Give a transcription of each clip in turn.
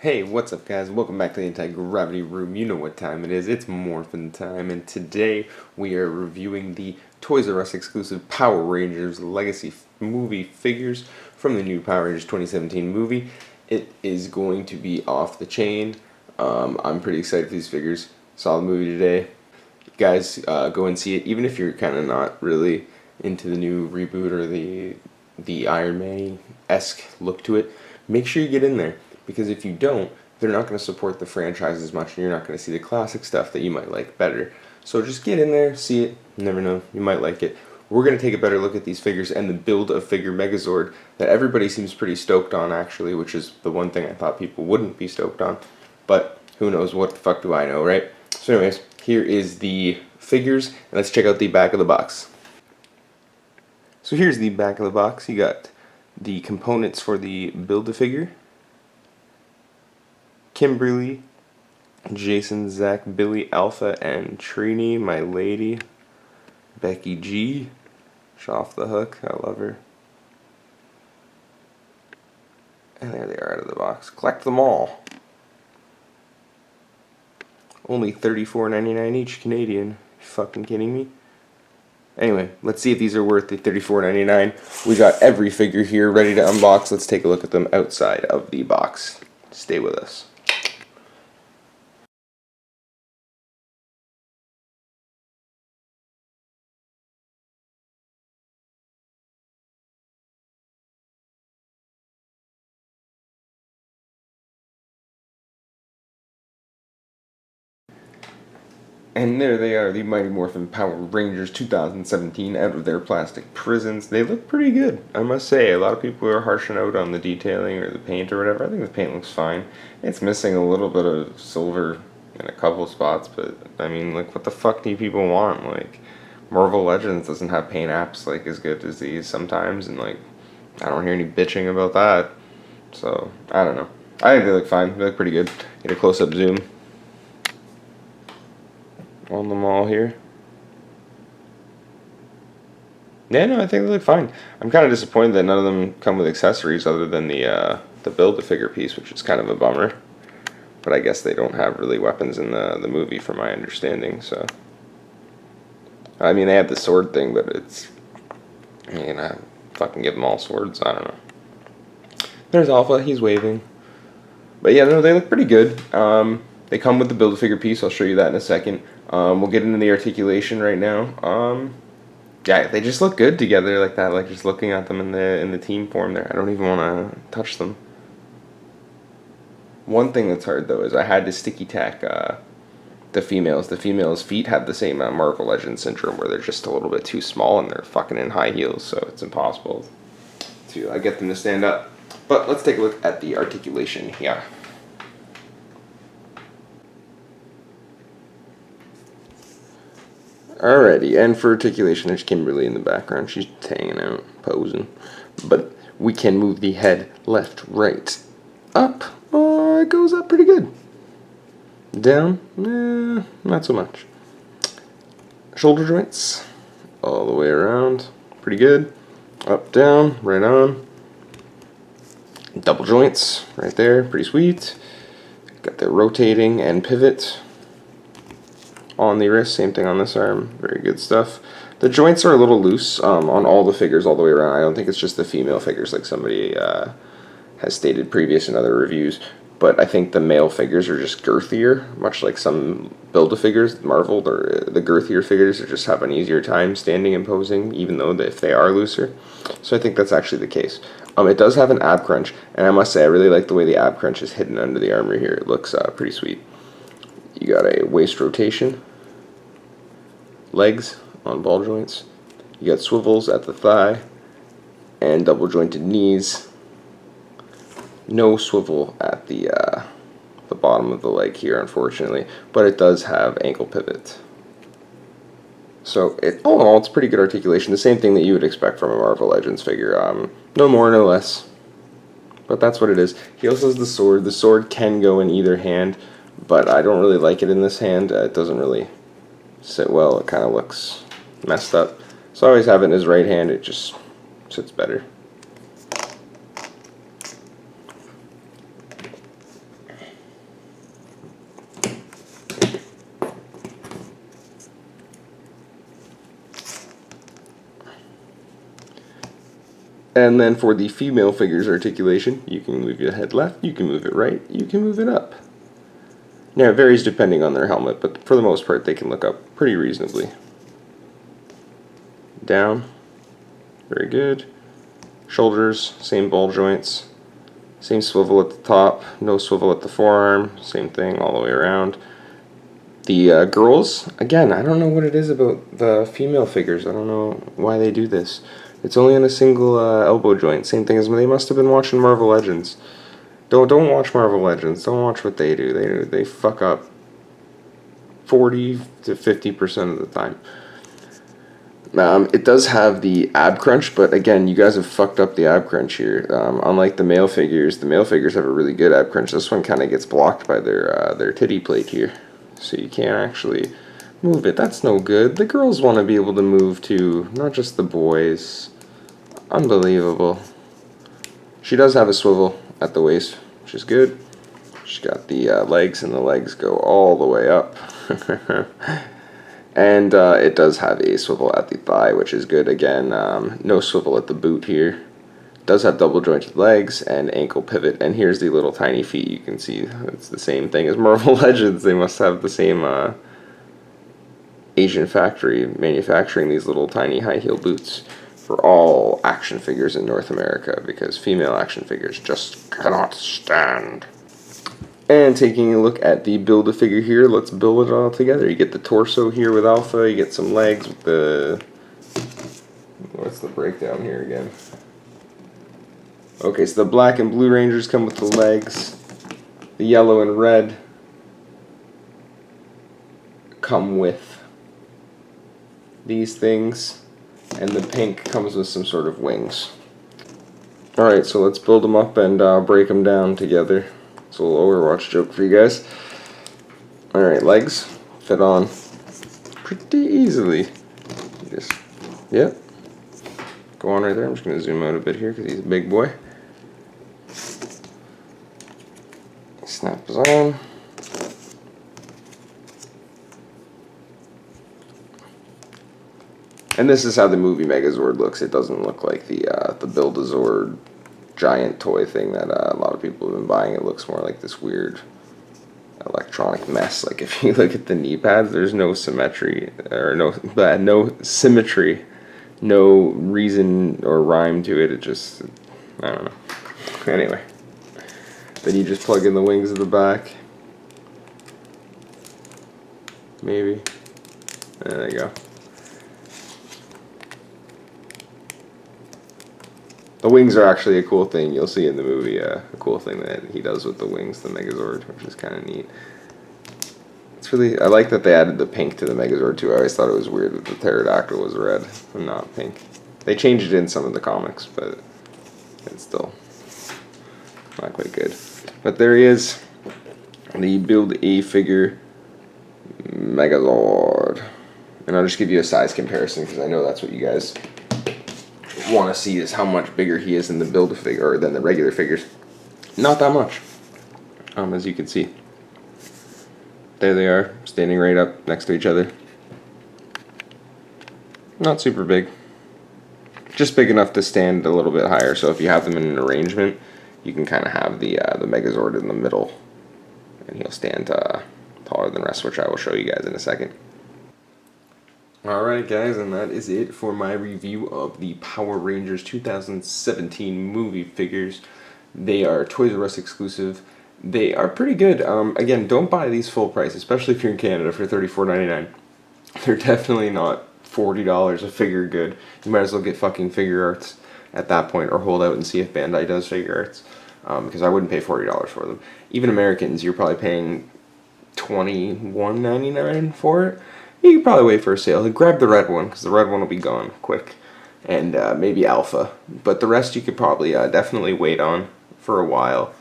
Hey, what's up guys? Welcome back to the Anti-Gravity Room. You know what time it is. It's Morphin time, and today we are reviewing the Toys R Us exclusive Power Rangers Legacy movie figures from the new Power Rangers 2017 movie. It is going to be off the chain. I'm pretty excited for these figures. Saw the movie today. Guys, go and see it, even if you're kind of not really into the new reboot or the Iron Man-esque look to it. Make sure you get in there, because if you don't, they're not going to support the franchise as much, and you're not going to see the classic stuff that you might like better. So just get in there, see it. You never know, you might like it. We're going to take a better look at these figures and the Build-A-Figure Megazord that everybody seems pretty stoked on, actually, which is the one thing I thought people wouldn't be stoked on. But who knows, what the fuck do I know, right? So anyways, here is the figures, and let's check out the back of the box. So here's the back of the box. You got the components for the Build-A-Figure. Kimberly, Jason, Zach, Billy, Alpha, and Trini, my lady. Becky G. She's off the hook. I love her. And there they are out of the box. Collect them all. Only $34.99 each Canadian. You fucking kidding me? Anyway, let's see if these are worth the $34.99. We got every figure here ready to unbox. Let's take a look at them outside of the box. Stay with us. And there they are, the Mighty Morphin Power Rangers 2017 out of their plastic prisons. They look pretty good, I must say. A lot of people are harshing out on the detailing or the paint or whatever. I think the paint looks fine. It's missing a little bit of silver in a couple spots, but I mean, like, what the fuck do people want? Like, Marvel Legends doesn't have paint apps like as good as these sometimes, and like, I don't hear any bitching about that. So, I don't know. I think they look fine. They look pretty good. Get a close-up zoom on them all here. Yeah, no, I think they look fine. I'm kind of disappointed that none of them come with accessories other than the Build-A-Figure piece, which is kind of a bummer. But I guess they don't have really weapons in the movie, from my understanding. So, I mean, they have the sword thing, but it's, you know, fucking give them all swords. I don't know. There's Alpha. He's waving. But yeah, no, they look pretty good. They come with the Build-A-Figure piece. I'll show you that in a second. We'll get into the articulation right now. Yeah, they just look good together like that. Like, just looking at them in the team form there, I don't even want to touch them. One thing that's hard though is I had to sticky tack the females. The females' feet have the same Marvel Legends syndrome, where they're just a little bit too small and they're fucking in high heels, so it's impossible to get them to stand up. But let's take a look at the articulation here. Alrighty, and for articulation, there's Kimberly in the background. She's hanging out, posing. But we can move the head left, right, up. Oh, it goes up pretty good. Down, not so much. Shoulder joints, all the way around, pretty good. Up, down, right on. Double joints, right there, pretty sweet. Got the rotating and pivot on the wrist, same thing on this arm, very good stuff. The joints are a little loose on all the figures all the way around. I don't think it's just the female figures like somebody has stated previous in other reviews, but I think the male figures are just girthier, much like some Build-A-Figures, Marvel, the girthier figures just have an easier time standing and posing, even though if they are looser. So I think that's actually the case. It does have an ab crunch, and I must say I really like the way the ab crunch is hidden under the armor here. It looks pretty sweet. You got a waist rotation, legs on ball joints. You got swivels at the thigh, and double jointed knees. No swivel at the bottom of the leg here, unfortunately, but it does have ankle pivot. So all in all, it's pretty good articulation. The same thing that you would expect from a Marvel Legends figure. No more, no less. But that's what it is. He also has the sword. The sword can go in either hand, but I don't really like it in this hand. It doesn't really sit well. It kind of looks messed up. So I always have it in his right hand. It just sits better. And then for the female figure's articulation, you can move your head left, you can move it right, you can move it up. Now, it varies depending on their helmet, but for the most part, they can look up pretty reasonably. Down. Very good. Shoulders, same ball joints. Same swivel at the top, no swivel at the forearm. Same thing all the way around. The girls, again, I don't know what it is about the female figures. I don't know why they do this. It's only on a single elbow joint. Same thing as they must have been watching Marvel Legends. Don't watch Marvel Legends. Don't watch what they do. They fuck up 40 to 50% of the time. It does have the ab crunch, but again, you guys have fucked up the ab crunch here. Unlike the male figures have a really good ab crunch. This one kind of gets blocked by their titty plate here, so you can't actually move it. That's no good. The girls want to be able to move too, not just the boys. Unbelievable. She does have a swivel at the waist, which is good. She's got the legs, and the legs go all the way up. And it does have a swivel at the thigh, which is good. Again, no swivel at the boot here. Does have double jointed legs and ankle pivot. And here's the little tiny feet. You can see it's the same thing as Marvel Legends. They must have the same Asian factory manufacturing these little tiny high heel boots for all action figures in North America, because female action figures just cannot stand. And taking a look at the Build-A-Figure here, let's build it all together. You get the torso here with Alpha, you get some legs with the... What's the breakdown here again? Okay, so the black and blue Rangers come with the legs. The yellow and red come with these things. And the pink comes with some sort of wings. Alright, so let's build them up and break them down together. It's a little Overwatch joke for you guys. Alright, legs fit on pretty easily. Just, yep. Go on right there. I'm just going to zoom out a bit here because he's a big boy. Snaps on. And this is how the movie Megazord looks. It doesn't look like the Build-A-Zord giant toy thing that a lot of people have been buying. It looks more like this weird electronic mess. Like if you look at the knee pads, there's no symmetry, or no symmetry, no reason or rhyme to it. It just, I don't know. Anyway, then you just plug in the wings at the back. Maybe. There you go. The wings are actually a cool thing. You'll see in the movie a cool thing that he does with the wings, the Megazord, which is kind of neat. It's really, I like that they added the pink to the Megazord too. I always thought it was weird that the pterodactyl was red and not pink. They changed it in some of the comics, but it's still not quite good. But there he is, the Build-A-Figure Megazord. And I'll just give you a size comparison because I know that's what you guys want to see, is how much bigger he is in the Build-A-Figure or than the regular figures. Not that much, as you can see. There they are, standing right up next to each other. Not super big, just big enough to stand a little bit higher. So if you have them in an arrangement, you can kind of have the Megazord in the middle, and he'll stand taller than the rest, which I will show you guys in a second. Alright guys, and that is it for my review of the Power Rangers 2017 movie figures. They are Toys R Us exclusive. They are pretty good. Again, don't buy these full price, especially if you're in Canada, for $34.99. They're definitely not $40 a figure good. You might as well get fucking figure arts at that point, or hold out and see if Bandai does figure arts, because I wouldn't pay $40 for them. Even Americans, you're probably paying $21.99 for it. You can probably wait for a sale. Grab the red one, because the red one will be gone quick. And maybe Alpha. But the rest you could probably definitely wait on for a while.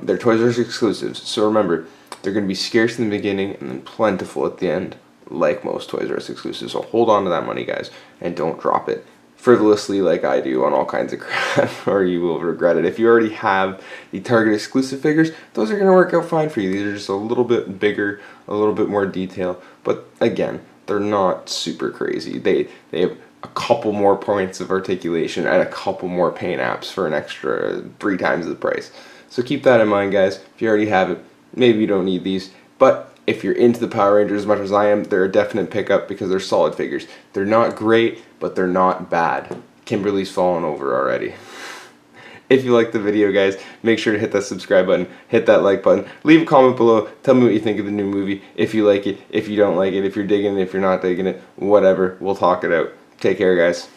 They're Toys R Us exclusives, so remember, they're going to be scarce in the beginning and then plentiful at the end, like most Toys R Us exclusives. So hold on to that money, guys, and don't drop it frivolously like I do on all kinds of crap, or you will regret it. If you already have the Target exclusive figures, those are going to work out fine for you. These are just a little bit bigger, a little bit more detail, but again, they're not super crazy. They have a couple more points of articulation and a couple more paint apps for an extra 3 times the price. So keep that in mind, guys. If you already have it, maybe you don't need these. But if you're into the Power Rangers as much as I am, they're a definite pickup because they're solid figures. They're not great, but they're not bad. Kimberly's fallen over already. If you liked the video, guys, make sure to hit that subscribe button, hit that like button, leave a comment below, tell me what you think of the new movie, if you like it, if you don't like it, if you're digging it, if you're not digging it, whatever, we'll talk it out. Take care, guys.